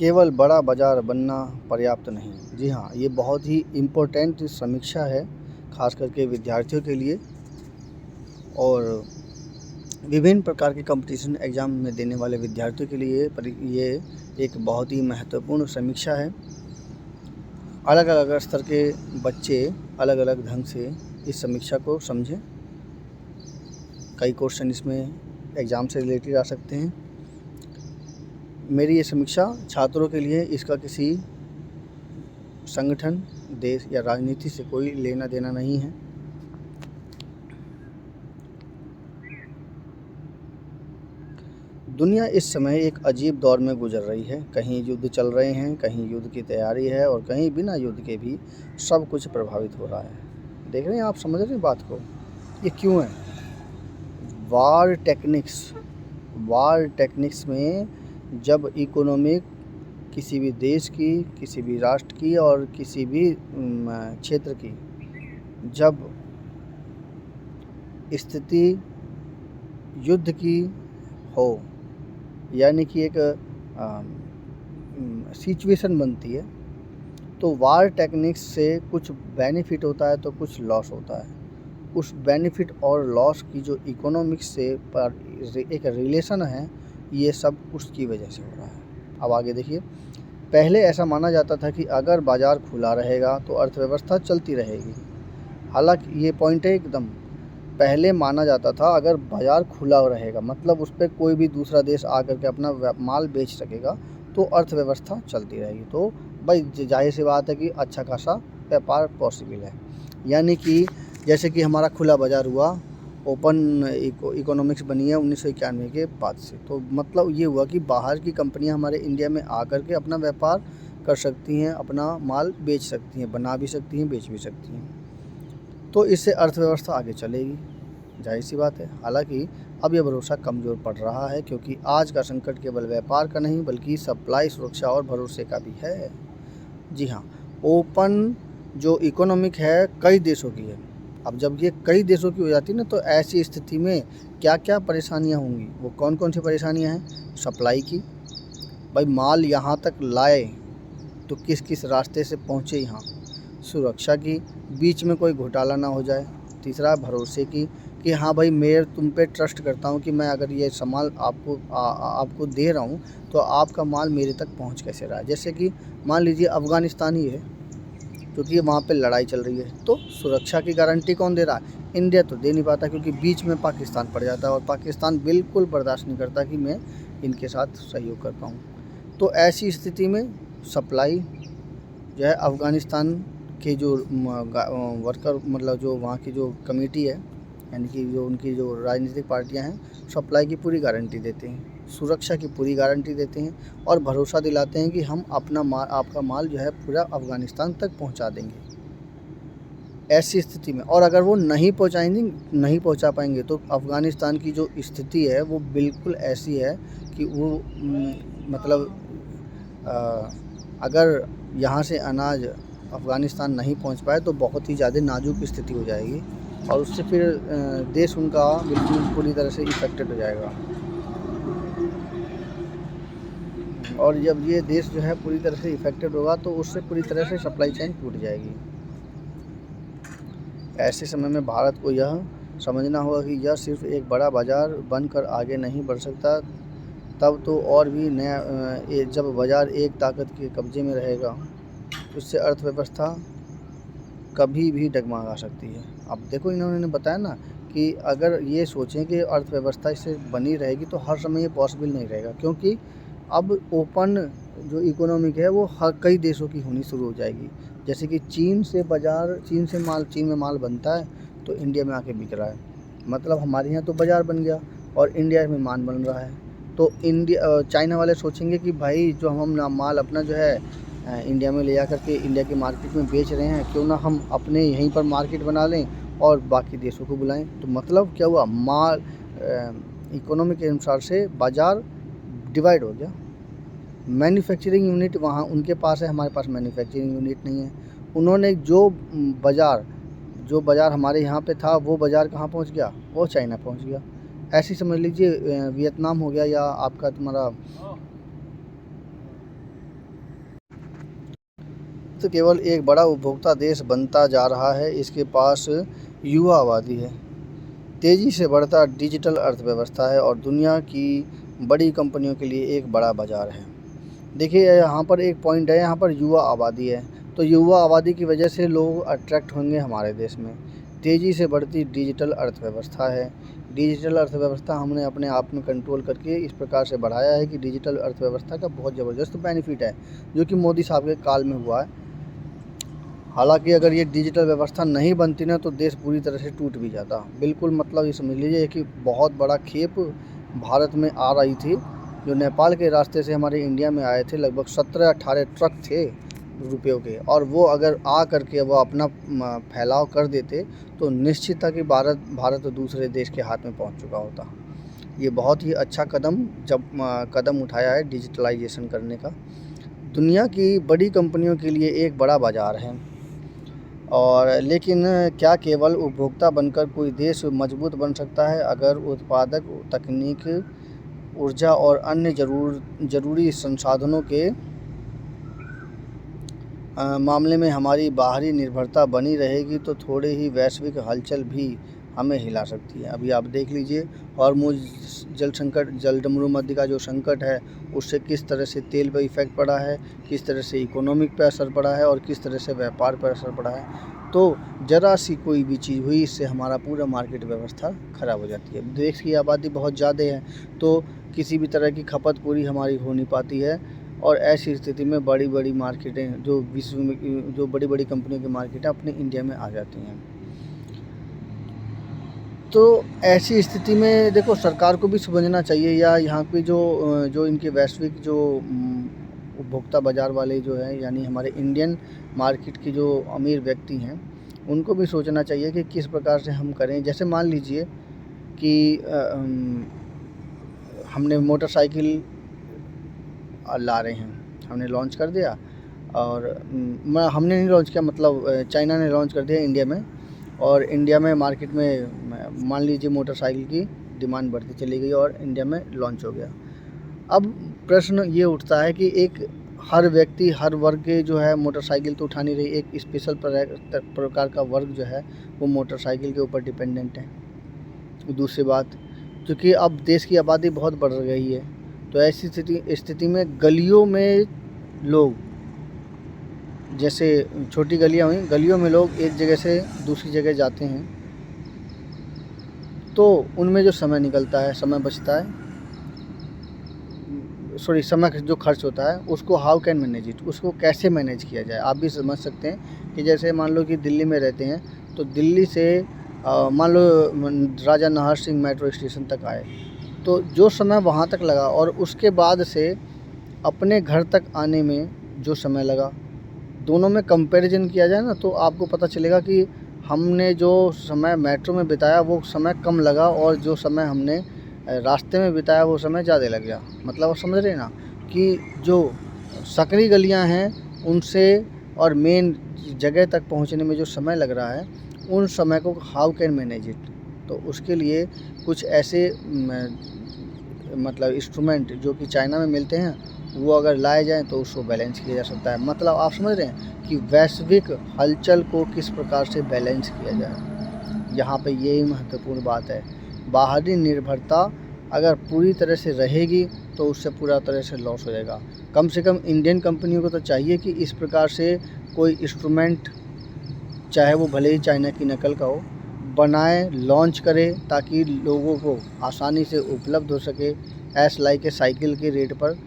केवल बड़ा बाज़ार बनना पर्याप्त नहीं। जी हाँ, ये बहुत ही इम्पोर्टेंट समीक्षा है, ख़ास करके विद्यार्थियों के लिए और विभिन्न प्रकार के कंपटीशन एग्ज़ाम में देने वाले विद्यार्थियों के लिए ये एक बहुत ही महत्वपूर्ण समीक्षा है। अलग अलग स्तर के बच्चे अलग अलग ढंग से इस समीक्षा को समझें। कई क्वेश्चन इसमें एग्ज़ाम से रिलेटेड आ सकते हैं। मेरी ये समीक्षा छात्रों के लिए इसका किसी संगठन, देश या राजनीति से कोई लेना देना नहीं है। दुनिया इस समय एक अजीब दौर में गुजर रही है। कहीं युद्ध चल रहे हैं, कहीं युद्ध की तैयारी है और कहीं बिना युद्ध के भी सब कुछ प्रभावित हो रहा है। देख रहे हैं आप, समझ रहे हैं बात को? ये क्यों है? वार टेक्निक्स में जब इकोनॉमिक किसी भी देश की, किसी भी राष्ट्र की और किसी भी क्षेत्र की जब स्थिति युद्ध की हो, यानी कि एक सिचुएशन बनती है, तो वार टेक्निक्स से कुछ बेनिफिट होता है तो कुछ लॉस होता है। उस बेनिफिट और लॉस की जो इकोनॉमिक्स से पर एक रिलेशन है, ये सब उसकी वजह से हो रहा है। अब आगे देखिए। पहले ऐसा माना जाता था कि अगर बाज़ार खुला रहेगा तो अर्थव्यवस्था चलती रहेगी। हालांकि ये पॉइंट है एकदम, पहले माना जाता था अगर बाज़ार खुला रहेगा मतलब उस पर कोई भी दूसरा देश आकर के अपना माल बेच सकेगा तो अर्थव्यवस्था चलती रहेगी। तो भाई जाहिर सी बात है कि अच्छा खासा व्यापार पॉसिबल है। यानी कि जैसे कि हमारा खुला बाज़ार हुआ, ओपन इकोनॉमिक्स बनी है 1991 के बाद से, तो मतलब ये हुआ कि बाहर की कंपनियां हमारे इंडिया में आकर के अपना व्यापार कर सकती हैं, अपना माल बेच सकती हैं, बना भी सकती हैं, बेच भी सकती हैं। तो इससे अर्थव्यवस्था आगे चलेगी, जाहिर सी बात है। हालांकि अब यह भरोसा कमज़ोर पड़ रहा है क्योंकि आज का संकट केवल व्यापार का नहीं बल्कि सप्लाई, सुरक्षा और भरोसे का भी है। जी हाँ, ओपन जो इकोनॉमिक है कई देशों की है। अब जब ये कई देशों की हो जाती है ना, तो ऐसी स्थिति में क्या क्या परेशानियाँ होंगी, वो कौन कौन सी परेशानियाँ हैं? सप्लाई की, भाई माल यहाँ तक लाए तो किस किस रास्ते से पहुँचे यहाँ। सुरक्षा की, बीच में कोई घोटाला ना हो जाए। तीसरा, भरोसे की कि हाँ भाई मैं तुम पे ट्रस्ट करता हूँ कि मैं अगर ये सामान आपको दे रहा हूँ तो आपका माल मेरे तक पहुँच कैसे रहा है। जैसे कि मान लीजिए अफ़गानिस्तान ही है, क्योंकि वहाँ पे लड़ाई चल रही है, तो सुरक्षा की गारंटी कौन दे रहा है? इंडिया तो दे नहीं पाता क्योंकि बीच में पाकिस्तान पड़ जाता है और पाकिस्तान बिल्कुल बर्दाश्त नहीं करता कि मैं इनके साथ सहयोग कर पाऊँ। तो ऐसी स्थिति में सप्लाई जो है, अफ़गानिस्तान के जो वर्कर मतलब जो वहाँ की जो कमेटी है, यानी कि जो उनकी जो राजनीतिक पार्टियां हैं, सप्लाई की पूरी गारंटी देते हैं, सुरक्षा की पूरी गारंटी देते हैं और भरोसा दिलाते हैं कि हम आपका माल जो है पूरा अफ़गानिस्तान तक पहुंचा देंगे। ऐसी स्थिति में, और अगर वो नहीं पहुंचा पाएंगे तो अफ़गानिस्तान की जो स्थिति है वो बिल्कुल ऐसी है कि वो मतलब अगर यहाँ से अनाज अफ़गानिस्तान नहीं पहुँच पाए तो बहुत ही ज़्यादा नाजुक स्थिति हो जाएगी और उससे फिर देश उनका बिल्कुल पूरी तरह से इफ़ेक्टेड हो जाएगा। और जब ये देश जो है पूरी तरह से इफ़ेक्टेड होगा तो उससे पूरी तरह से सप्लाई चेन टूट जाएगी। ऐसे समय में भारत को यह समझना होगा कि यह सिर्फ एक बड़ा बाज़ार बनकर आगे नहीं बढ़ सकता। तब तो और भी नया जब बाज़ार एक ताकत के कब्ज़े में रहेगा उससे अर्थव्यवस्था कभी भी डगमगा सकती है। अब देखो, इन्होंने बताया ना कि अगर ये सोचें कि अर्थव्यवस्था इससे बनी रहेगी तो हर समय ये पॉसिबल नहीं रहेगा, क्योंकि अब ओपन जो इकोनॉमिक है वो हर कई देशों की होनी शुरू हो जाएगी। जैसे कि चीन में माल बनता है तो इंडिया में आके बिक रहा है, मतलब हमारे यहाँ तो बाज़ार बन गया और इंडिया में माल बन रहा है। तो चाइना वाले सोचेंगे कि भाई जो हम माल अपना जो है इंडिया में ले जा करके इंडिया की मार्केट में बेच रहे हैं, क्यों ना हम अपने यहीं पर मार्केट बना लें और बाकी देशों को बुलाएं। तो मतलब क्या हुआ, माल इकोनॉमी के अनुसार से बाज़ार डिवाइड हो गया। मैन्युफैक्चरिंग यूनिट वहाँ उनके पास है, हमारे पास मैन्युफैक्चरिंग यूनिट नहीं है। उन्होंने जो बाज़ार हमारे यहाँ पे था वो बाज़ार कहाँ पहुँच गया? वो चाइना पहुँच गया। ऐसे समझ लीजिए वियतनाम हो गया या आपका तुम्हारा भारत केवल एक बड़ा उपभोक्ता देश बनता जा रहा है, इसके पास युवा आबादी है, तेज़ी से बढ़ता डिजिटल अर्थव्यवस्था है और दुनिया की बड़ी कंपनियों के लिए एक बड़ा बाज़ार है। देखिए यहाँ पर एक पॉइंट है, यहाँ पर युवा आबादी है, तो युवा आबादी की वजह से लोग अट्रैक्ट होंगे हमारे देश में। तेज़ी से बढ़ती डिजिटल अर्थव्यवस्था है। डिजिटल अर्थव्यवस्था हमने अपने आप में कंट्रोल करके इस प्रकार से बढ़ाया है कि डिजिटल अर्थव्यवस्था का बहुत ज़बरदस्त बेनिफिट है, जो कि मोदी साहब के काल में हुआ है। हालांकि अगर ये डिजिटल व्यवस्था नहीं बनती ना तो देश पूरी तरह से टूट भी जाता। बिल्कुल मतलब ये समझ लीजिए कि बहुत बड़ा खेप भारत में आ रही थी, जो नेपाल के रास्ते से हमारे इंडिया में आए थे। लगभग 17-18 ट्रक थे रुपयों के, और वो अगर आ करके वो अपना फैलाव कर देते तो निश्चित था कि भारत दूसरे देश के हाथ में पहुंच चुका होता। ये बहुत ही अच्छा कदम उठाया है डिजिटलाइजेशन करने का। दुनिया की बड़ी कंपनियों के लिए एक बड़ा बाज़ार है, और लेकिन क्या केवल उपभोक्ता बनकर कोई देश मजबूत बन सकता है? अगर उत्पादक तकनीक, ऊर्जा और अन्य ज़रूरी संसाधनों के मामले में हमारी बाहरी निर्भरता बनी रहेगी तो थोड़े ही वैश्विक हलचल भी हमें हिला सकती है। अभी आप देख लीजिए हॉर्मुज़ जलडमरू मध्य का जो संकट है, उससे किस तरह से तेल पर इफ़ेक्ट पड़ा है, किस तरह से इकोनॉमिक पे असर पड़ा है और किस तरह से व्यापार पर असर पड़ा है। तो ज़रा सी कोई भी चीज़ हुई, इससे हमारा पूरा मार्केट व्यवस्था ख़राब हो जाती है। देश की आबादी बहुत ज़्यादा है, तो किसी भी तरह की खपत पूरी हमारी हो नहीं पाती है, और ऐसी स्थिति में बड़ी बड़ी मार्केटें जो विश्व में जो बड़ी बड़ी कंपनियों की मार्केटें अपने इंडिया में आ जाती हैं। तो ऐसी स्थिति में देखो सरकार को भी समझना चाहिए, या यहाँ पे जो इनके वैश्विक जो उपभोक्ता बाज़ार वाले जो है, यानी हमारे इंडियन मार्केट के जो अमीर व्यक्ति हैं, उनको भी सोचना चाहिए कि किस प्रकार से हम करें। जैसे मान लीजिए कि हमने मोटरसाइकिल ला रहे हैं, हमने लॉन्च कर दिया, और हमने नहीं लॉन्च किया, मतलब चाइना ने लॉन्च कर दिया इंडिया में, और इंडिया में मार्केट में मान लीजिए मोटरसाइकिल की डिमांड बढ़ती चली गई और इंडिया में लॉन्च हो गया। अब प्रश्न ये उठता है कि एक हर व्यक्ति, हर वर्ग के जो है मोटरसाइकिल तो उठा नहीं रही, एक स्पेशल प्रकार का वर्ग जो है वो मोटरसाइकिल के ऊपर डिपेंडेंट है। दूसरी बात, क्योंकि अब देश की आबादी बहुत बढ़ गई है, तो ऐसी स्थिति में गलियों में लोग, जैसे छोटी गलियां हुई, गलियों में लोग एक जगह से दूसरी जगह जाते हैं, तो उनमें जो समय निकलता है, समय बचता है, समय जो खर्च होता है, उसको हाउ कैन मैनेज इट, उसको कैसे मैनेज किया जाए। आप भी समझ सकते हैं कि जैसे मान लो कि दिल्ली में रहते हैं, तो दिल्ली से मान लो राजा नाहर सिंह मेट्रो स्टेशन तक आए, तो जो समय वहाँ तक लगा और उसके बाद से अपने घर तक आने में जो समय लगा, दोनों में कंपैरिजन किया जाए ना, तो आपको पता चलेगा कि हमने जो समय मेट्रो में बिताया वो समय कम लगा, और जो समय हमने रास्ते में बिताया वो समय ज़्यादा लग गया। मतलब आप समझ रहे हैं ना कि जो सकरी गलियां हैं उनसे और मेन जगह तक पहुंचने में जो समय लग रहा है, उन समय को हाउ कैन मैनेज इट। तो उसके लिए कुछ ऐसे मतलब इंस्ट्रूमेंट जो कि चाइना में मिलते हैं, वो अगर लाए जाएं तो उसको बैलेंस किया जा सकता है। मतलब आप समझ रहे हैं कि वैश्विक हलचल को किस प्रकार से बैलेंस किया जाए। यहाँ पे यही महत्वपूर्ण बात है। बाहरी निर्भरता अगर पूरी तरह से रहेगी तो उससे पूरा तरह से लॉस हो जाएगा। कम से कम इंडियन कंपनियों को तो चाहिए कि इस प्रकार से कोई इंस्ट्रूमेंट, चाहे वो भले ही चाइना की नकल का हो, बनाए, लॉन्च करे, ताकि लोगों को आसानी से उपलब्ध हो सके एस लाइक ए साइकिल के रेट पर,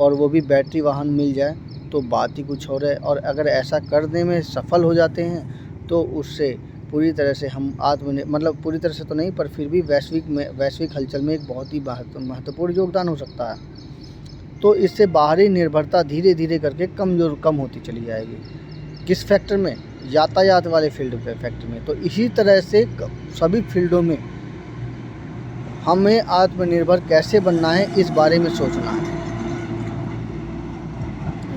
और वो भी बैटरी वाहन मिल जाए तो बात ही कुछ और है। और अगर ऐसा करने में सफल हो जाते हैं तो उससे पूरी तरह से हम मतलब पूरी तरह से तो नहीं, पर फिर भी वैश्विक हलचल में एक बहुत ही महत्वपूर्ण योगदान हो सकता है। तो इससे बाहरी निर्भरता धीरे धीरे करके कम होती चली जाएगी। किस फैक्टर में? यातायात वाले फैक्टर में। तो इसी तरह से सभी फील्डों में हमें आत्मनिर्भर कैसे बनना है, इस बारे में सोचना है।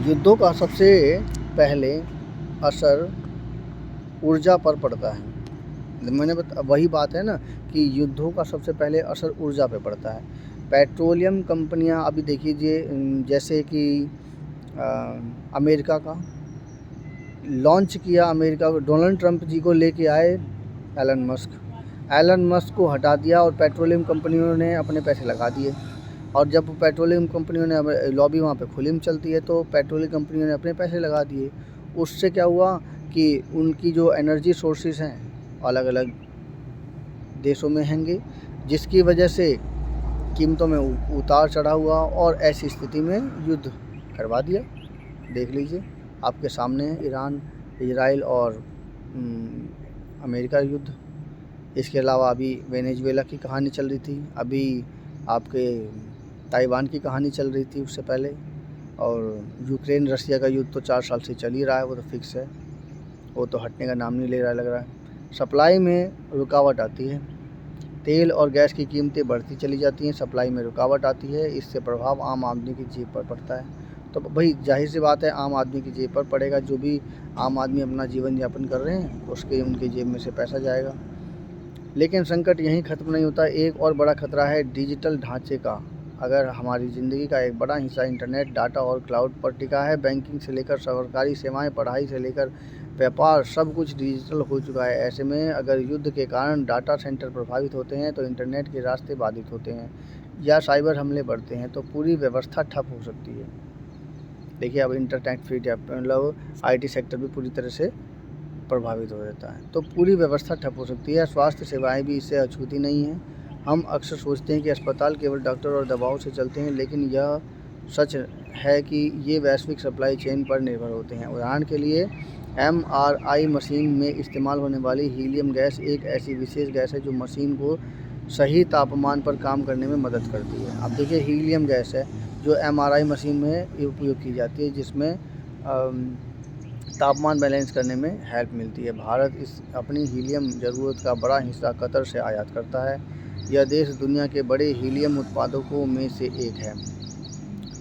युद्धों का सबसे पहले असर ऊर्जा पर पड़ता है। वही बात है ना कि युद्धों का सबसे पहले असर ऊर्जा पे पड़ता है। पेट्रोलियम कंपनियां अभी देखिए, जैसे कि अमेरिका का लॉन्च किया अमेरिका को, डोनाल्ड ट्रंप जी को लेके आए एलन मस्क को हटा दिया और पेट्रोलियम कंपनियों ने अपने पैसे लगा दिए। और जब पेट्रोलियम कंपनियों ने लॉबी वहाँ पे खुली में चलती है, तो पेट्रोलियम कंपनियों ने अपने पैसे लगा दिए। उससे क्या हुआ कि उनकी जो एनर्जी सोर्सेज हैं अलग अलग देशों में हैंगे, जिसकी वजह से कीमतों में उतार चढ़ाव हुआ और ऐसी स्थिति में युद्ध करवा दिया। देख लीजिए आपके सामने ईरान, इजराइल और अमेरिका युद्ध। इसके अलावा अभी वेनेजुएला की कहानी चल रही थी, अभी आपके ताइवान की कहानी चल रही थी उससे पहले, और यूक्रेन रशिया का युद्ध तो 4 साल से चल ही रहा है, वो तो फिक्स है, वो तो हटने का नाम नहीं ले रहा लग रहा है। सप्लाई में रुकावट आती है, तेल और गैस की कीमतें बढ़ती चली जाती हैं, सप्लाई में रुकावट आती है, इससे प्रभाव आम आदमी की जेब पर पड़ता है। तो भाई जाहिर सी बात है आम आदमी की जेब पर पड़ेगा, जो भी आम आदमी अपना जीवन यापन कर रहे हैं उसके उनके जेब में से पैसा जाएगा। लेकिन संकट यहीं ख़त्म नहीं होता, एक और बड़ा खतरा है डिजिटल ढांचे का। अगर हमारी ज़िंदगी का एक बड़ा हिस्सा इंटरनेट, डाटा और क्लाउड पर टिका है, बैंकिंग से लेकर सरकारी सेवाएं, पढ़ाई से लेकर व्यापार, सब कुछ डिजिटल हो चुका है। ऐसे में अगर युद्ध के कारण डाटा सेंटर प्रभावित होते हैं, तो इंटरनेट के रास्ते बाधित होते हैं या साइबर हमले बढ़ते हैं, तो पूरी व्यवस्था ठप हो सकती है। देखिए अब इंटरनेट फ्री मतलब IT सेक्टर भी पूरी तरह से प्रभावित हो जाता है, तो पूरी व्यवस्था ठप हो सकती है। स्वास्थ्य सेवाएं भी इससे अछूती नहीं हैं। हम अक्सर सोचते हैं कि अस्पताल केवल डॉक्टर और दवाओं से चलते हैं, लेकिन यह सच है कि ये वैश्विक सप्लाई चेन पर निर्भर होते हैं। उदाहरण के लिए MRI मशीन में इस्तेमाल होने वाली हीलियम गैस एक ऐसी विशेष गैस है जो मशीन को सही तापमान पर काम करने में मदद करती है। अब देखिए हीलियम गैस है जो MRI मशीन में उपयोग की जाती है, जिसमें तापमान बैलेंस करने में हेल्प मिलती है। भारत इस अपनी हीलियम ज़रूरत का बड़ा हिस्सा कतर से आयात करता है। यह देश दुनिया के बड़े हीलियम उत्पादकों में से एक है।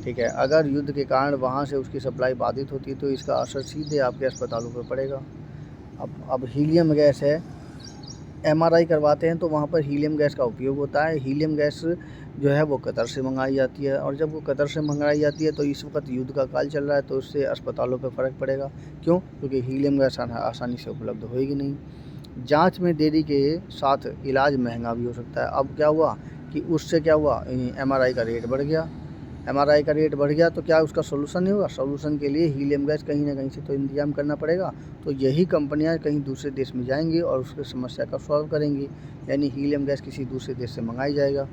ठीक है, अगर युद्ध के कारण वहाँ से उसकी सप्लाई बाधित होती है तो इसका असर सीधे आपके अस्पतालों पर पड़ेगा। अब हीलियम गैस है, MRI करवाते हैं तो वहाँ पर हीलियम गैस का उपयोग होता है। हीलियम गैस जो है वो कतर से मंगाई जाती है, और जब वो कतर से मंगाई जाती है तो इस वक्त युद्ध का काल चल रहा है, तो उससे अस्पतालों पर फ़र्क पड़ेगा। क्यों? क्योंकि हीलियम गैस आसानी से उपलब्ध होएगी नहीं। जांच में देरी के साथ इलाज महंगा भी हो सकता है। अब क्या हुआ कि उससे क्या हुआ, MRI का रेट बढ़ गया। MRI का रेट बढ़ गया तो क्या उसका सोल्यूशन नहीं होगा? सोल्यूशन के लिए हीलियम गैस कहीं ना कहीं से तो इंतजाम करना पड़ेगा। तो यही कंपनियां कहीं दूसरे देश में जाएंगी और उसकी समस्या का सॉल्व करेंगी, यानी हीलियम गैस किसी दूसरे देश से मंगाई जाएगा।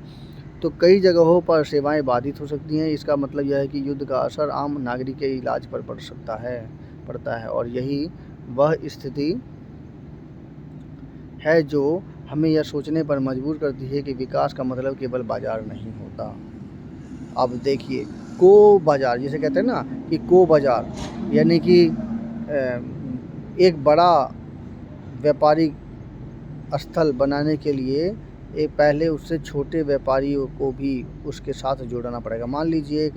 तो कई जगहों पर सेवाएं बाधित हो सकती हैं। इसका मतलब यह है कि युद्ध का असर आम नागरिक के इलाज पर पड़ता है, और यही वह स्थिति है जो हमें यह सोचने पर मजबूर करती है कि विकास का मतलब केवल बाजार नहीं होता। अब देखिए को बाजार जिसे कहते हैं ना, कि को बाजार यानी कि एक बड़ा व्यापारिक स्थल बनाने के लिए पहले उससे छोटे व्यापारियों को भी उसके साथ जोड़ना पड़ेगा। मान लीजिए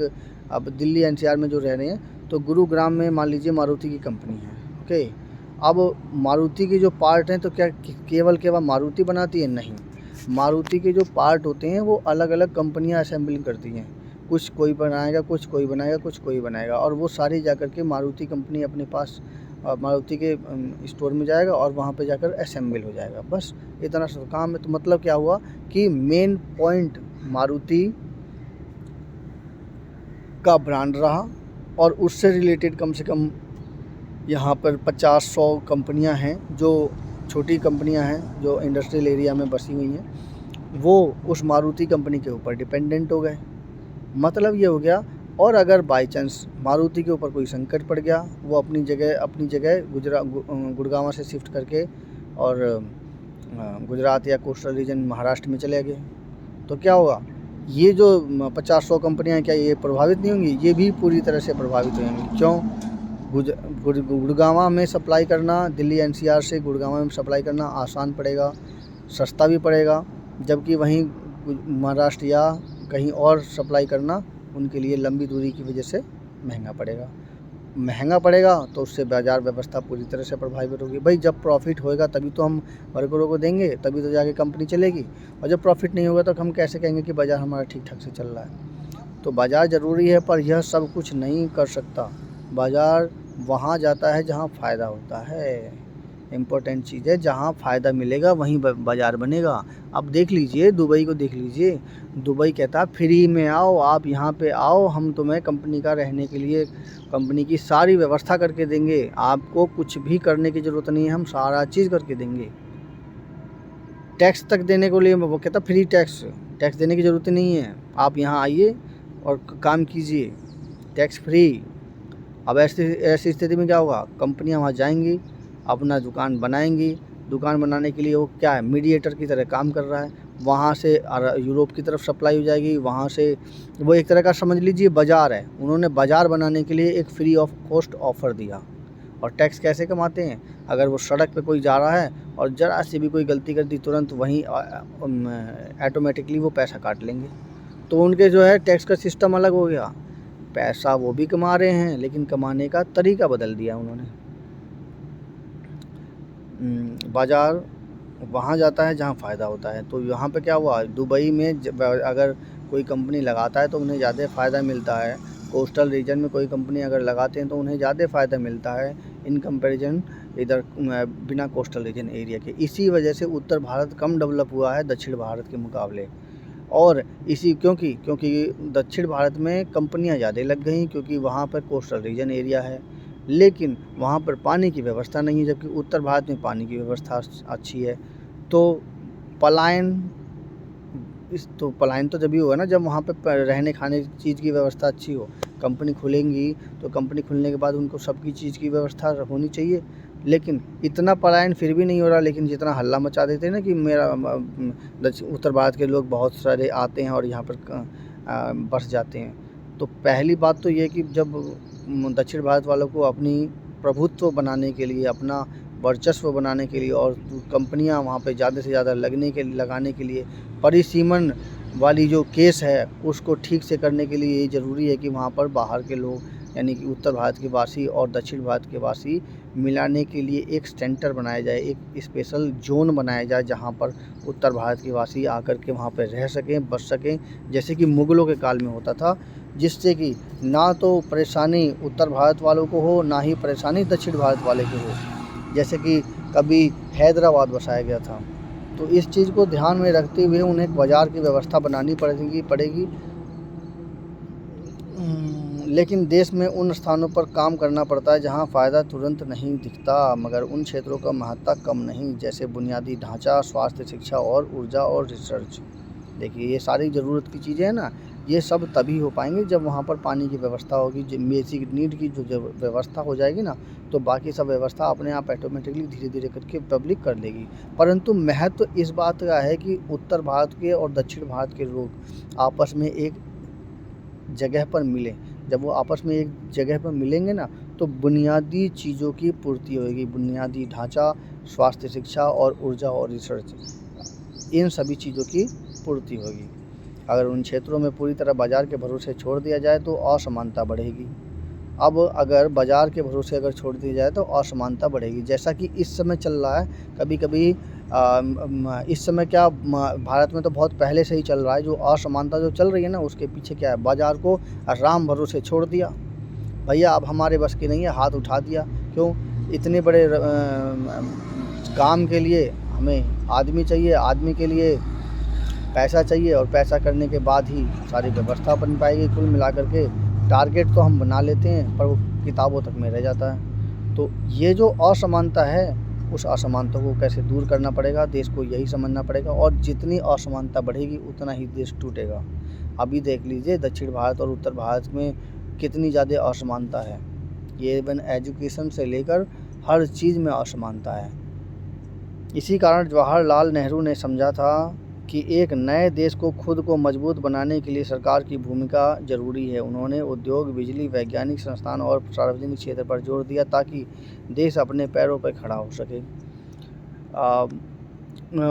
अब दिल्ली NCR में जो रह रहे हैं, तो गुरुग्राम में मान लीजिए मारुति की कंपनी है। ओके, अब मारुति के जो पार्ट हैं तो क्या केवल मारुति बनाती है? नहीं, मारुति के जो पार्ट होते हैं वो अलग अलग कंपनियां असेंबलिंग करती हैं। कुछ कोई बनाएगा, कुछ कोई बनाएगा, कुछ कोई बनाएगा, और वो सारी जाकर के मारुति कंपनी अपने पास मारुति के स्टोर में जाएगा और वहाँ पे जाकर असेंबल हो जाएगा। बस इतना सा काम है। तो मतलब क्या हुआ कि मेन पॉइंट मारुति का ब्रांड रहा, और उससे रिलेटेड कम से कम यहाँ पर 50-100 कंपनियाँ हैं, जो छोटी कंपनियाँ हैं जो इंडस्ट्रियल एरिया में बसी हुई हैं, वो उस मारुति कंपनी के ऊपर डिपेंडेंट हो गए। मतलब ये हो गया। और अगर बाई चांस मारुति के ऊपर कोई संकट पड़ गया, वो अपनी जगह गुड़गांव से शिफ्ट करके और गुजरात या कोस्टल रीजन महाराष्ट्र में चले गए, तो क्या होगा? ये जो 50-100 कंपनियां क्या ये प्रभावित नहीं होंगी? ये भी पूरी तरह से प्रभावित होंगी। क्यों? गुड़गांव में सप्लाई करना, दिल्ली NCR से गुड़गांव में सप्लाई करना आसान पड़ेगा, सस्ता भी पड़ेगा, जबकि वहीं महाराष्ट्र या कहीं और सप्लाई करना उनके लिए लंबी दूरी की वजह से महंगा पड़ेगा। तो उससे बाज़ार व्यवस्था पूरी तरह से प्रभावित होगी। भाई जब प्रॉफिट होएगा तभी तो हम वर्करों को देंगे, तभी तो जाके कंपनी चलेगी, और जब प्रॉफिट नहीं होगा तो हम कैसे कहेंगे कि बाज़ार हमारा ठीक ठाक से चल रहा है? तो बाज़ार ज़रूरी है, पर यह सब कुछ नहीं कर सकता। बाज़ार वहाँ जाता है जहाँ फ़ायदा होता है। इम्पोर्टेंट चीज़ है, जहाँ फ़ायदा मिलेगा वहीं बाज़ार बनेगा। अब देख लीजिए, दुबई को देख लीजिए। दुबई कहता है फ्री में आओ, आप यहाँ पे आओ, हम तुम्हें कंपनी का रहने के लिए कंपनी की सारी व्यवस्था करके देंगे, आपको कुछ भी करने की ज़रूरत नहीं है, हम सारा चीज़ करके देंगे। टैक्स तक देने को लिए वो कहता फ्री टैक्स देने की ज़रूरत नहीं है, आप यहाँ आइए और काम कीजिए, टैक्स फ्री। अब ऐसी स्थिति में क्या होगा, कंपनियां वहाँ जाएंगी, अपना दुकान बनाएंगी। दुकान बनाने के लिए वो क्या है, मीडिएटर की तरह काम कर रहा है। वहाँ से यूरोप की तरफ सप्लाई हो जाएगी, वहाँ से वो एक तरह का समझ लीजिए बाज़ार है। उन्होंने बाज़ार बनाने के लिए एक फ्री ऑफ कॉस्ट ऑफ़र दिया। और टैक्स कैसे कमाते हैं, अगर वो सड़क पे कोई जा रहा है और ज़रा सी भी कोई गलती कर दी, तुरंत वहीं ऑटोमेटिकली वो पैसा काट लेंगे। तो उनके जो है टैक्स का सिस्टम अलग हो गया। पैसा वो भी कमा रहे हैं, लेकिन कमाने का तरीका बदल दिया उन्होंने। बाज़ार वहाँ जाता है जहाँ फ़ायदा होता है। तो यहाँ पे क्या हुआ, दुबई में अगर कोई कंपनी लगाता है तो उन्हें ज़्यादा फ़ायदा मिलता है। कोस्टल रीजन में कोई कंपनी अगर लगाते हैं तो उन्हें ज़्यादा फ़ायदा मिलता है इन कंपैरिजन इधर बिना कोस्टल रीजन एरिया के। इसी वजह से उत्तर भारत कम डेवलप हुआ है दक्षिण भारत के मुकाबले। और क्योंकि दक्षिण भारत में कंपनियां ज़्यादा लग गई, क्योंकि वहाँ पर कोस्टल रीजन एरिया है, लेकिन वहाँ पर पानी की व्यवस्था नहीं है, जबकि उत्तर भारत में पानी की व्यवस्था अच्छी है। तो पलायन तो जब होगा ना, जब वहाँ पर रहने खाने की चीज़ की व्यवस्था अच्छी हो। कंपनी खुलेंगी तो कंपनी खुलने के बाद उनको सबकी चीज़ की व्यवस्था होनी चाहिए। लेकिन इतना पलायन फिर भी नहीं हो रहा, लेकिन जितना हल्ला मचा देते हैं ना कि मेरा उत्तर भारत के लोग बहुत सारे आते हैं और यहाँ पर बस जाते हैं। तो पहली बात तो ये कि जब दक्षिण भारत वालों को अपनी प्रभुत्व बनाने के लिए, अपना वर्चस्व बनाने के लिए और कंपनियां वहाँ पे ज़्यादा से ज़्यादा लगाने के लिए परिसीमन वाली जो केस है उसको ठीक से करने के लिए ये ज़रूरी है कि वहाँ पर बाहर के लोग, यानी कि उत्तर भारत के वासी और दक्षिण भारत के वासी मिलाने के लिए एक सेंटर बनाया जाए, एक स्पेशल जोन बनाया जाए, जहाँ पर उत्तर भारत के वासी आकर के वहाँ पर रह सकें, बस सकें, जैसे कि मुग़लों के काल में होता था। जिससे कि ना तो परेशानी उत्तर भारत वालों को हो, ना ही परेशानी दक्षिण भारत वाले को हो। जैसे कि कभी हैदराबाद बसाया गया था। तो इस चीज़ को ध्यान में रखते हुए उन्हें एक बाज़ार की व्यवस्था बनानी पड़ेगी। लेकिन देश में उन स्थानों पर काम करना पड़ता है जहां फ़ायदा तुरंत नहीं दिखता, मगर उन क्षेत्रों का महत्ता कम नहीं, जैसे बुनियादी ढांचा, स्वास्थ्य, शिक्षा और ऊर्जा और रिसर्च। देखिए, ये सारी ज़रूरत की चीज़ें हैं ना, ये सब तभी हो पाएंगे जब वहाँ पर पानी की व्यवस्था होगी। बेसिक नीड की जो व्यवस्था हो जाएगी ना, तो बाकी सब व्यवस्था अपने आप ऑटोमेटिकली धीरे धीरे करके पब्लिक कर लेगी। परंतु महत्व इस बात का है कि उत्तर भारत के और दक्षिण भारत के लोग आपस में एक जगह पर मिलें। जब वो आपस में एक जगह पर मिलेंगे ना, तो बुनियादी चीज़ों की पूर्ति होगी। बुनियादी ढांचा, स्वास्थ्य, शिक्षा और ऊर्जा और रिसर्च, इन सभी चीज़ों की पूर्ति होगी। अगर उन क्षेत्रों में पूरी तरह बाज़ार के भरोसे छोड़ दिया जाए तो असमानता बढ़ेगी। अब अगर बाज़ार के भरोसे अगर छोड़ दिया जाए तो असमानता बढ़ेगी, जैसा कि इस समय चल रहा है। कभी कभी इस समय क्या, भारत में तो बहुत पहले से ही चल रहा है। जो असमानता जो चल रही है ना, उसके पीछे क्या है, बाज़ार को राम भरोसे छोड़ दिया। भैया अब हमारे बस की नहीं है, हाथ उठा दिया। क्यों, इतने बड़े काम के लिए हमें आदमी चाहिए, आदमी के लिए पैसा चाहिए, और पैसा करने के बाद ही सारी व्यवस्था बन पाएगी। कुल मिलाकर के टारगेट तो हम बना लेते हैं, पर वो किताबों तक में रह जाता है। तो ये जो असमानता है, उस असमानता को कैसे दूर करना पड़ेगा, देश को यही समझना पड़ेगा। और जितनी असमानता बढ़ेगी उतना ही देश टूटेगा। अभी देख लीजिए दक्षिण भारत और उत्तर भारत में कितनी ज़्यादा असमानता है। ये इवन एजुकेशन से लेकर हर चीज़ में असमानता है। इसी कारण जवाहरलाल नेहरू ने समझा था कि एक नए देश को खुद को मजबूत बनाने के लिए सरकार की भूमिका ज़रूरी है। उन्होंने उद्योग, बिजली, वैज्ञानिक संस्थान और सार्वजनिक क्षेत्र पर जोर दिया ताकि देश अपने पैरों पर खड़ा हो सके।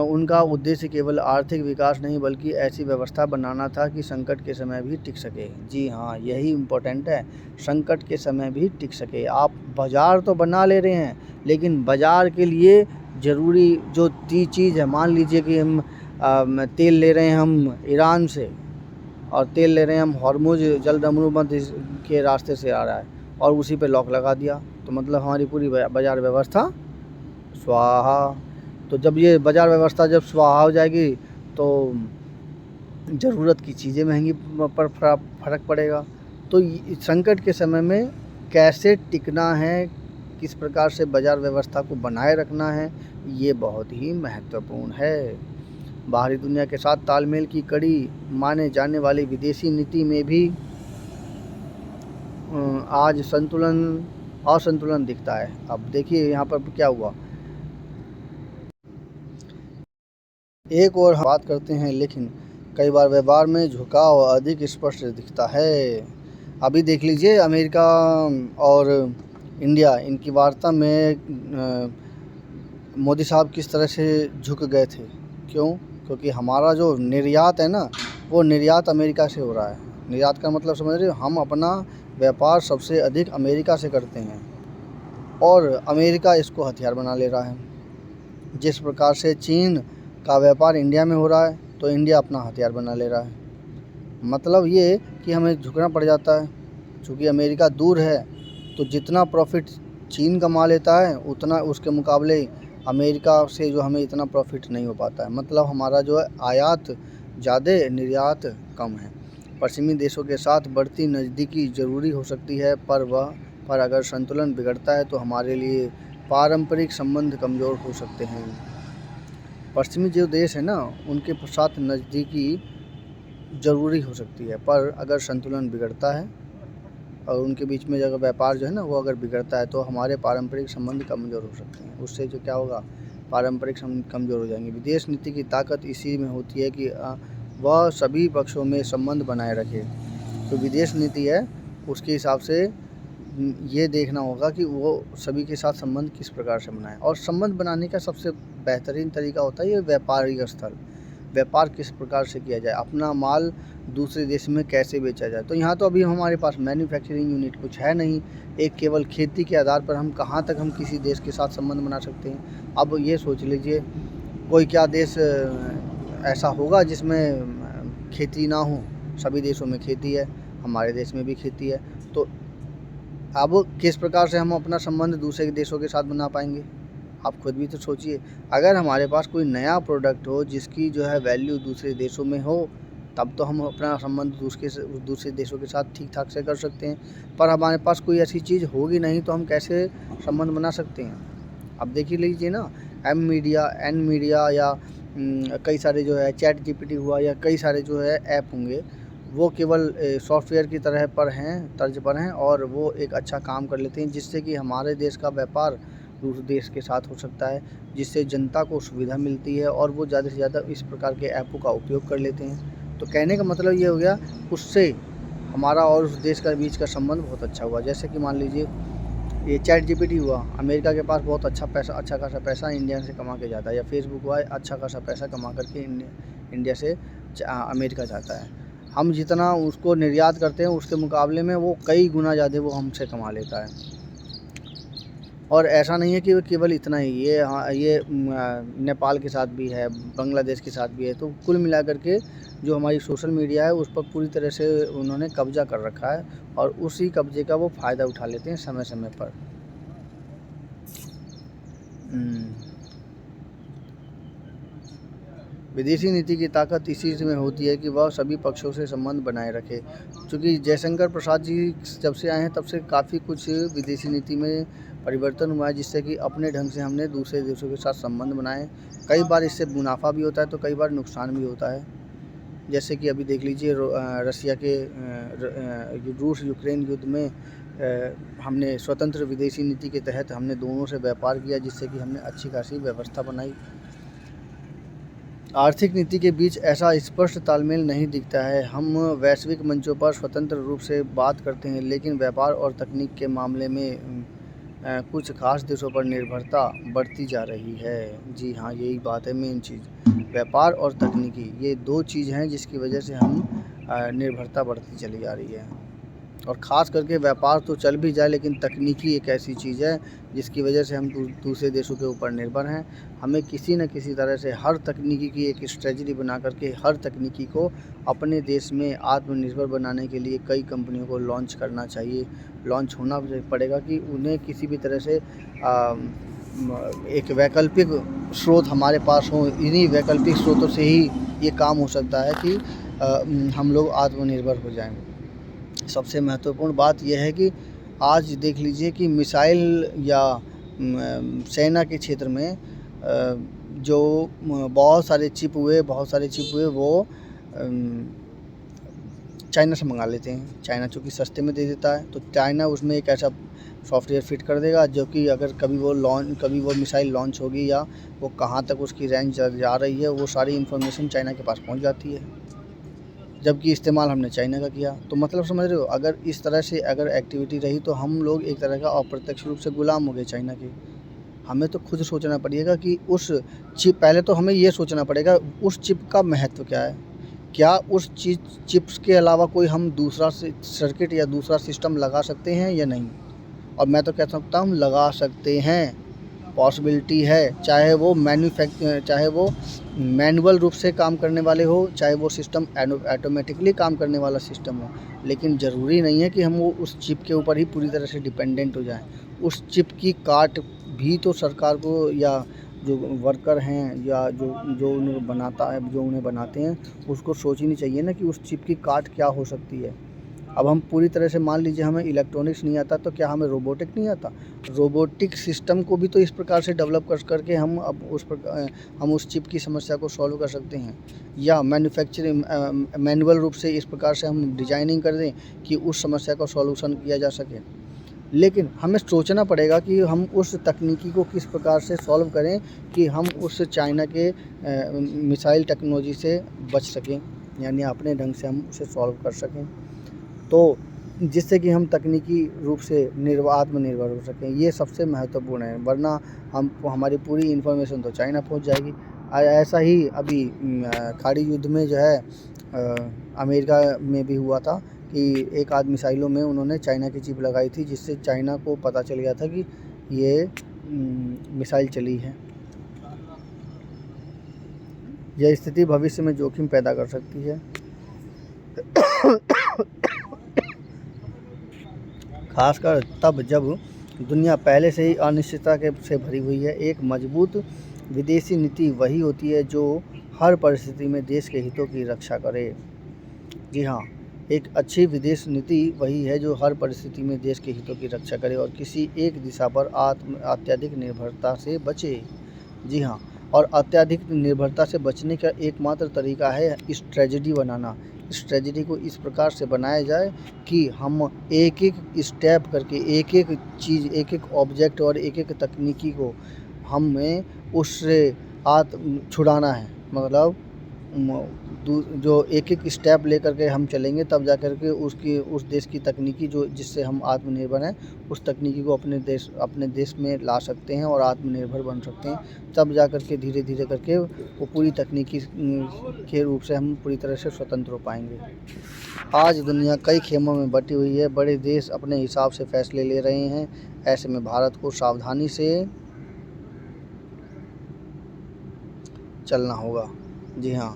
उनका उद्देश्य केवल आर्थिक विकास नहीं बल्कि ऐसी व्यवस्था बनाना था कि संकट के समय भी टिक सके। जी हाँ, यही इम्पोर्टेंट है, संकट के समय भी टिक सके। आप बाज़ार तो बना ले रहे हैं, लेकिन बाज़ार के लिए ज़रूरी जो चीज़ है, मान लीजिए कि हम तेल ले रहे हैं हम ईरान से, और तेल ले रहे हैं हम हॉर्मुज जल अमरूमद के रास्ते से आ रहा है, और उसी पे लॉक लगा दिया, तो मतलब हमारी पूरी बाज़ार व्यवस्था स्वाहा। तो जब ये बाज़ार व्यवस्था जब स्वाहा हो जाएगी तो ज़रूरत की चीज़ें महंगी पर फ़र्क पड़ेगा। तो संकट के समय में कैसे टिकना है, किस प्रकार से बाज़ार व्यवस्था को बनाए रखना है, ये बहुत ही महत्वपूर्ण है। बाहरी दुनिया के साथ तालमेल की कड़ी माने जाने वाली विदेशी नीति में भी आज असंतुलन दिखता है। अब देखिए यहाँ पर क्या हुआ। एक और हम बात करते हैं, लेकिन कई बार व्यवहार में झुकाव अधिक स्पष्ट दिखता है। अभी देख लीजिए अमेरिका और इंडिया, इनकी वार्ता में मोदी साहब किस तरह से झुक गए थे। क्यों? क्योंकि हमारा जो निर्यात है ना, वो निर्यात अमेरिका से हो रहा है। निर्यात का मतलब समझ रहे हो, हम अपना व्यापार सबसे अधिक अमेरिका से करते हैं और अमेरिका इसको हथियार बना ले रहा है। जिस प्रकार से चीन का व्यापार इंडिया में हो रहा है, तो इंडिया अपना हथियार बना ले रहा है। मतलब ये कि हमें झुकना पड़ जाता है। चूँकि अमेरिका दूर है, तो जितना प्रॉफिट चीन कमा लेता है, उतना उसके मुकाबले अमेरिका से जो हमें इतना प्रॉफिट नहीं हो पाता है। मतलब हमारा जो है आयात ज़्यादा, निर्यात कम है। पश्चिमी देशों के साथ बढ़ती नज़दीकी ज़रूरी हो सकती है, पर अगर संतुलन बिगड़ता है तो हमारे लिए पारंपरिक संबंध कमज़ोर हो सकते हैं। पश्चिमी जो देश है ना, उनके साथ नज़दीकी ज़रूरी हो सकती है, पर अगर संतुलन बिगड़ता है और उनके बीच में अगर व्यापार जो है ना, वो अगर बिगड़ता है तो हमारे पारंपरिक संबंध कमज़ोर हो सकते हैं। उससे जो क्या होगा, पारंपरिक संबंध कमज़ोर हो जाएंगे। विदेश नीति की ताकत इसी में होती है कि वह सभी पक्षों में संबंध बनाए रखे। तो विदेश नीति है, उसके हिसाब से ये देखना होगा कि वो सभी के साथ संबंध किस प्रकार से बनाए। और संबंध बनाने का सबसे बेहतरीन तरीका होता है ये व्यापारिक स्थल। व्यापार किस प्रकार से किया जाए, अपना माल दूसरे देश में कैसे बेचा जाए। तो यहाँ तो अभी हमारे पास मैन्युफैक्चरिंग यूनिट कुछ है नहीं। एक केवल खेती के आधार पर हम कहाँ तक हम किसी देश के साथ संबंध बना सकते हैं। अब ये सोच लीजिए, कोई क्या देश ऐसा होगा जिसमें खेती ना हो। सभी देशों में खेती है, हमारे देश में भी खेती है। तो अब किस प्रकार से हम अपना संबंध दूसरे देशों के साथ बना पाएंगे, आप खुद भी तो सोचिए। अगर हमारे पास कोई नया प्रोडक्ट हो जिसकी जो है वैल्यू दूसरे देशों में हो, तब तो हम अपना संबंध दूसरे देशों के साथ ठीक ठाक से कर सकते हैं। पर हमारे पास कोई ऐसी चीज़ होगी नहीं, तो हम कैसे संबंध बना सकते हैं। अब देख ही लीजिए ना, एन मीडिया या कई सारे जो है चैट जीपीटी हुआ, या कई सारे जो है ऐप होंगे, वो केवल सॉफ्टवेयर की तर्ज पर हैं और वो एक अच्छा काम कर लेते हैं, जिससे कि हमारे देश का व्यापार दूसरे देश के साथ हो सकता है, जिससे जनता को सुविधा मिलती है और वो ज़्यादा से ज़्यादा इस प्रकार के ऐपों का उपयोग कर लेते हैं। तो कहने का मतलब ये हो गया, उससे हमारा और उस देश का बीच का संबंध बहुत अच्छा हुआ। जैसे कि मान लीजिए ये चैट जीपीटी हुआ, अमेरिका के पास बहुत अच्छा खासा पैसा इंडिया से कमा के जाता है, या फेसबुक हुआ, अच्छा खासा पैसा कमा करके इंडिया से अमेरिका जाता है। हम जितना उसको निर्यात करते हैं, उसके मुकाबले में वो कई गुना ज़्यादा वो हमसे कमा लेता है। और ऐसा नहीं है कि केवल इतना ही, ये नेपाल के साथ भी है, बांग्लादेश के साथ भी है। तो कुल मिलाकर के जो हमारी सोशल मीडिया है, उस पर पूरी तरह से उन्होंने कब्जा कर रखा है और उसी कब्जे का वो फ़ायदा उठा लेते हैं समय समय पर। विदेशी नीति की ताकत इसी में होती है कि वह सभी पक्षों से संबंध बनाए रखे। क्योंकि जयशंकर प्रसाद जी जब से आए हैं, तब से काफ़ी कुछ विदेशी नीति में परिवर्तन हुआ है, जिससे कि अपने ढंग से हमने दूसरे देशों के साथ संबंध बनाए। कई बार इससे मुनाफा भी होता है, तो कई बार नुकसान भी होता है। जैसे कि अभी देख लीजिए, रसिया के रूस यूक्रेन युद्ध में हमने स्वतंत्र विदेशी नीति के तहत हमने दोनों से व्यापार किया, जिससे कि हमने अच्छी खासी व्यवस्था बनाई। आर्थिक नीति के बीच ऐसा स्पष्ट तालमेल नहीं दिखता है। हम वैश्विक मंचों पर स्वतंत्र रूप से बात करते हैं, लेकिन व्यापार और तकनीक के मामले में कुछ खास देशों पर निर्भरता बढ़ती जा रही है। जी हाँ, यही बात है मेन चीज़। व्यापार और तकनीकी, ये दो चीज़ हैं जिसकी वजह से हम निर्भरता बढ़ती चली जा रही है। और ख़ास करके व्यापार तो चल भी जाए, लेकिन तकनीकी एक ऐसी चीज़ है जिसकी वजह से हम दूसरे देशों के ऊपर निर्भर हैं। हमें किसी न किसी तरह से हर तकनीकी की एक स्ट्रेटजी बना करके हर तकनीकी को अपने देश में आत्मनिर्भर बनाने के लिए कई कंपनियों को लॉन्च करना चाहिए। लॉन्च होना पड़ेगा कि उन्हें किसी भी तरह से एक वैकल्पिक स्रोत हमारे पास हो। इन्हीं वैकल्पिक स्रोतों से ही ये काम हो सकता है कि हम लोग आत्मनिर्भर हो जाएं। सबसे महत्वपूर्ण बात यह है कि आज देख लीजिए कि मिसाइल या सेना के क्षेत्र में जो बहुत सारे चिप हुए वो चाइना से मंगा लेते हैं। चाइना चूँकि सस्ते में दे देता है, तो चाइना उसमें एक ऐसा सॉफ्टवेयर फिट कर देगा जो कि अगर कभी वो मिसाइल लॉन्च होगी या वो कहाँ तक उसकी रेंज जा रही है, वो सारी इन्फॉर्मेशन चाइना के पास पहुंच जाती है, जबकि इस्तेमाल हमने चाइना का किया। तो मतलब समझ रहे हो, अगर इस तरह से अगर एक्टिविटी रही तो हम लोग एक तरह का अप्रत्यक्ष रूप से गुलाम हो गए चाइना के। हमें तो खुद सोचना पड़ेगा कि उस चिप, पहले तो हमें ये सोचना पड़ेगा उस चिप का महत्व क्या है। क्या उस चिप्स के अलावा कोई हम दूसरा सर्किट या दूसरा सिस्टम लगा सकते हैं या नहीं। और मैं तो कह सकता हूँ लगा सकते हैं, पॉसिबिलिटी है। चाहे वो मैनुअल रूप से काम करने वाले हो, चाहे वो सिस्टम ऑटोमेटिकली काम करने वाला सिस्टम हो, लेकिन ज़रूरी नहीं है कि हम वो उस चिप के ऊपर ही पूरी तरह से डिपेंडेंट हो जाएं। उस चिप की काट भी तो सरकार को या जो वर्कर हैं या जो उन्हें बनाते हैं उसको सोचनी चाहिए ना कि उस चिप की काट क्या हो सकती है। अब हम पूरी तरह से मान लीजिए हमें इलेक्ट्रॉनिक्स नहीं आता, तो क्या हमें रोबोटिक नहीं आता। रोबोटिक सिस्टम को भी तो इस प्रकार से डेवलप करके हम उस चिप की समस्या को सॉल्व कर सकते हैं। या मैन्युफैक्चरिंग मैनुअल रूप से इस प्रकार से हम डिजाइनिंग कर दें कि उस समस्या का सॉल्यूशन किया जा सके। लेकिन हमें सोचना पड़ेगा कि हम उस तकनीकी को किस प्रकार से सॉल्व करें कि हम उस चाइना के मिसाइल टेक्नोलॉजी से बच सकें, यानी अपने ढंग से हम उसे सॉल्व कर सकें, तो जिससे कि हम तकनीकी रूप से आत्मनिर्भर हो सकें। ये सबसे महत्वपूर्ण है, वरना हमारी पूरी इन्फॉर्मेशन तो चाइना पहुंच जाएगी। ऐसा ही अभी खाड़ी युद्ध में जो है अमेरिका में भी हुआ था कि एक आध मिसाइलों में उन्होंने चाइना की चिप लगाई थी, जिससे चाइना को पता चल गया था कि ये मिसाइल चली है। यह स्थिति भविष्य में जोखिम पैदा कर सकती है। खासकर तब जब दुनिया पहले से ही अनिश्चितता से भरी हुई है। एक मजबूत विदेशी नीति वही होती है जो हर परिस्थिति में देश के हितों की रक्षा करे। जी हाँ, एक अच्छी विदेश नीति वही है जो हर परिस्थिति में देश के हितों की रक्षा करे और किसी एक दिशा पर अत्यधिक निर्भरता से बचे। जी हाँ, और अत्यधिक निर्भरता से बचने का एकमात्र तरीका है स्ट्रेटजी बनाना। स्ट्रेटजी को इस प्रकार से बनाया जाए कि हम एक एक स्टेप करके एक एक चीज़, एक एक ऑब्जेक्ट और एक एक तकनीकी को हमें उससे छुड़ाना है। मतलब जो एक एक स्टेप लेकर के हम चलेंगे, तब जा कर के उस देश की तकनीकी जो जिससे हम आत्मनिर्भर हैं, उस तकनीकी को अपने देश में ला सकते हैं और आत्मनिर्भर बन सकते हैं। तब जा कर के धीरे धीरे करके वो पूरी तकनीकी के रूप से हम पूरी तरह से स्वतंत्र हो पाएंगे। आज दुनिया कई खेमों में बटी हुई है। बड़े देश अपने हिसाब से फैसले ले रहे हैं। ऐसे में भारत को सावधानी से चलना होगा। जी हाँ,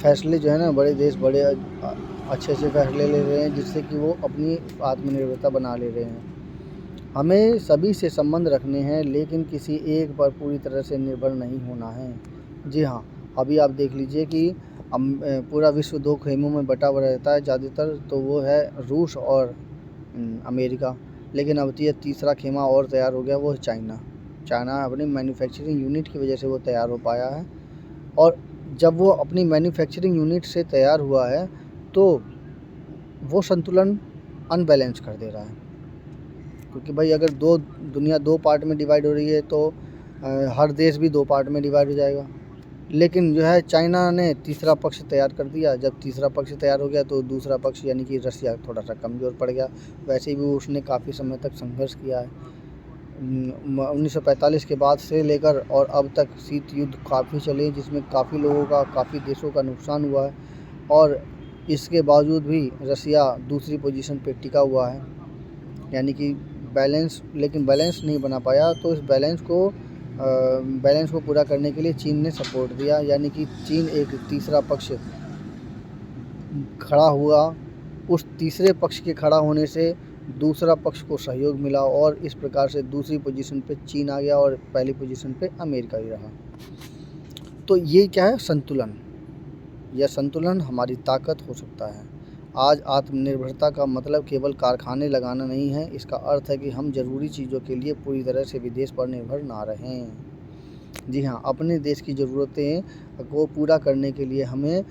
फैसले जो है ना, बड़े देश बड़े अच्छे से फैसले ले रहे हैं, जिससे कि वो अपनी आत्मनिर्भरता बना ले रहे हैं। हमें सभी से संबंध रखने हैं, लेकिन किसी एक पर पूरी तरह से निर्भर नहीं होना है। जी हाँ, अभी आप देख लीजिए कि पूरा विश्व दो खेमों में बटा हुआ रहता है ज़्यादातर, तो वो है रूस और अमेरिका। लेकिन अब ये तीसरा खेमा और तैयार हो गया, वो है चाइना अपनी मैन्युफैक्चरिंग यूनिट की वजह से वो तैयार हो पाया है। और जब वो अपनी मैन्युफैक्चरिंग यूनिट से तैयार हुआ है, तो वो संतुलन अनबैलेंस कर दे रहा है। क्योंकि भाई अगर दुनिया दो पार्ट में डिवाइड हो रही है, तो हर देश भी दो पार्ट में डिवाइड हो जाएगा। लेकिन जो है चाइना ने तीसरा पक्ष तैयार कर दिया। जब तीसरा पक्ष तैयार हो गया, तो दूसरा पक्ष यानी कि रसिया थोड़ा सा कमज़ोर पड़ गया। वैसे भी उसने काफ़ी समय तक संघर्ष किया है। 1945 के बाद से लेकर और अब तक शीत युद्ध काफ़ी चले, जिसमें काफ़ी लोगों का, काफ़ी देशों का नुकसान हुआ है। और इसके बावजूद भी रसिया दूसरी पोजीशन पे टिका हुआ है, यानी कि बैलेंस नहीं बना पाया। तो इस बैलेंस को पूरा करने के लिए चीन ने सपोर्ट दिया, यानी कि चीन एक तीसरा पक्ष खड़ा हुआ। उस तीसरे पक्ष के खड़ा होने से दूसरा पक्ष को सहयोग मिला और इस प्रकार से दूसरी पोजीशन पे चीन आ गया और पहली पोजीशन पे अमेरिका ही रहा। तो ये क्या है, संतुलन। यह संतुलन हमारी ताकत हो सकता है। आज आत्मनिर्भरता का मतलब केवल कारखाने लगाना नहीं है, इसका अर्थ है कि हम ज़रूरी चीज़ों के लिए पूरी तरह से विदेश पर निर्भर ना रहें। जी हाँ, अपने देश की ज़रूरतें को पूरा करने के लिए हमें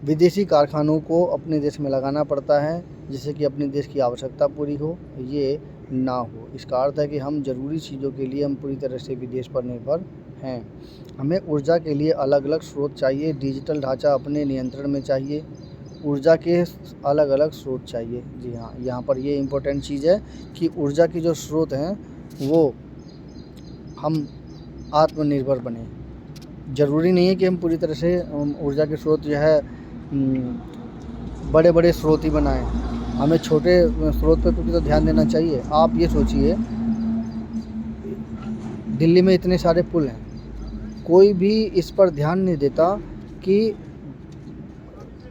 विदेशी कारखानों को अपने देश में लगाना पड़ता है, जिससे कि अपने देश की आवश्यकता पूरी हो, ये ना हो। इसका अर्थ है कि हम ज़रूरी चीज़ों के लिए हम पूरी तरह से विदेश पर निर्भर हैं। हमें ऊर्जा के लिए अलग अलग स्रोत चाहिए, डिजिटल ढांचा अपने नियंत्रण में चाहिए, ऊर्जा के अलग अलग स्रोत चाहिए। जी हाँ, यहाँ पर ये इम्पोर्टेंट चीज़ है कि ऊर्जा के जो स्रोत हैं वो हम आत्मनिर्भर बने। ज़रूरी नहीं है कि हम पूरी तरह से ऊर्जा के स्रोत जो है बड़े बड़े स्रोत ही बनाएं, हमें छोटे स्रोत पर भी तो ध्यान देना चाहिए। आप ये सोचिए, दिल्ली में इतने सारे पुल हैं, कोई भी इस पर ध्यान नहीं देता कि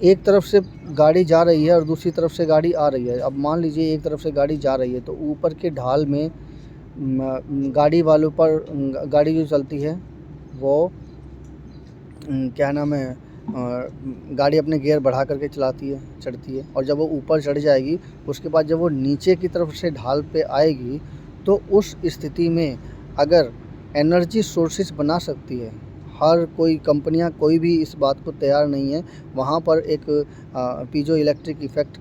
एक तरफ से गाड़ी जा रही है और दूसरी तरफ से गाड़ी आ रही है। अब मान लीजिए एक तरफ से गाड़ी जा रही है तो ऊपर के ढाल में गाड़ी वालों पर गाड़ी जो चलती है वो क्या नाम है, गाड़ी अपने गियर बढ़ा करके चढ़ती है और जब वो ऊपर चढ़ जाएगी उसके बाद जब वो नीचे की तरफ से ढाल पे आएगी तो उस स्थिति में अगर एनर्जी सोर्सेज बना सकती है, हर कोई कंपनियां कोई भी इस बात को तैयार नहीं है, वहाँ पर एक पीजो इलेक्ट्रिक इफ़ेक्ट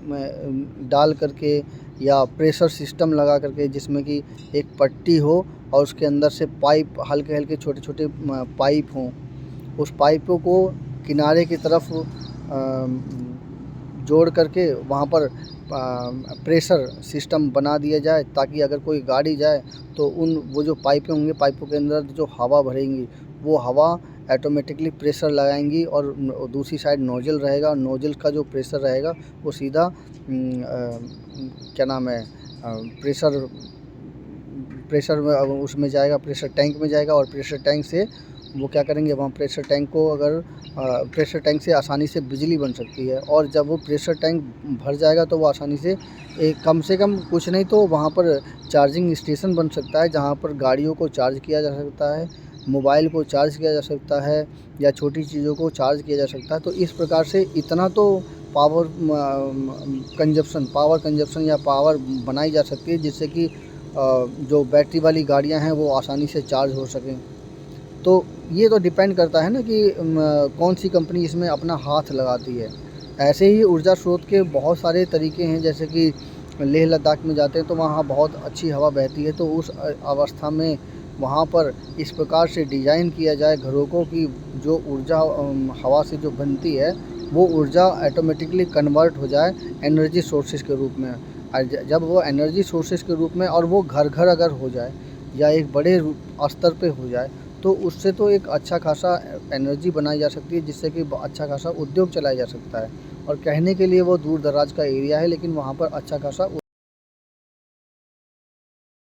में डाल करके या प्रेशर सिस्टम लगा करके जिसमें कि एक पट्टी हो और उसके अंदर से पाइप हल्के हल्के छोटे छोटे पाइप हों, उस पाइपों को किनारे की तरफ जोड़ करके वहाँ पर प्रेशर सिस्टम बना दिया जाए, ताकि अगर कोई गाड़ी जाए तो वो जो पाइपें होंगे, पाइपों के अंदर जो हवा भरेंगी वो हवा ऑटोमेटिकली प्रेशर लगाएंगी और दूसरी साइड नोजल रहेगा और नोजल का जो प्रेशर रहेगा वो सीधा क्या नाम है, प्रेशर उसमें जाएगा, प्रेशर टैंक में जाएगा और प्रेशर टैंक से वो क्या करेंगे, वहाँ प्रेशर टैंक को अगर प्रेशर टैंक से आसानी से बिजली बन सकती है और जब वो प्रेशर टैंक भर जाएगा तो वो आसानी से कम से कम कुछ नहीं तो वहाँ पर चार्जिंग स्टेशन बन सकता है, जहाँ पर गाड़ियों को चार्ज किया जा सकता है, मोबाइल को चार्ज किया जा सकता है या छोटी चीज़ों को चार्ज किया जा सकता है। तो इस प्रकार से इतना तो पावर कंजप्शन या पावर बनाई जा सकती है जिससे कि जो बैटरी वाली गाड़ियाँ हैं वो आसानी से चार्ज हो सकें। तो ये तो डिपेंड करता है ना कि कौन सी कंपनी इसमें अपना हाथ लगाती है। ऐसे ही ऊर्जा स्रोत के बहुत सारे तरीके हैं, जैसे कि लेह लद्दाख में जाते हैं तो वहाँ बहुत अच्छी हवा बहती है, तो उस अवस्था में वहाँ पर इस प्रकार से डिज़ाइन किया जाए घरों को कि जो ऊर्जा हवा से जो बनती है वो ऊर्जा ऑटोमेटिकली कन्वर्ट हो जाए एनर्जी सोर्सेज के रूप में। और जब वो एनर्जी सोर्सेज के रूप में और वो घर घर अगर हो जाए या एक बड़े स्तर पे हो जाए तो उससे तो एक अच्छा खासा एनर्जी बनाई जा सकती है, जिससे कि अच्छा खासा उद्योग चलाया जा सकता है। और कहने के लिए वो दूर दराज का एरिया है, लेकिन वहाँ पर अच्छा खासा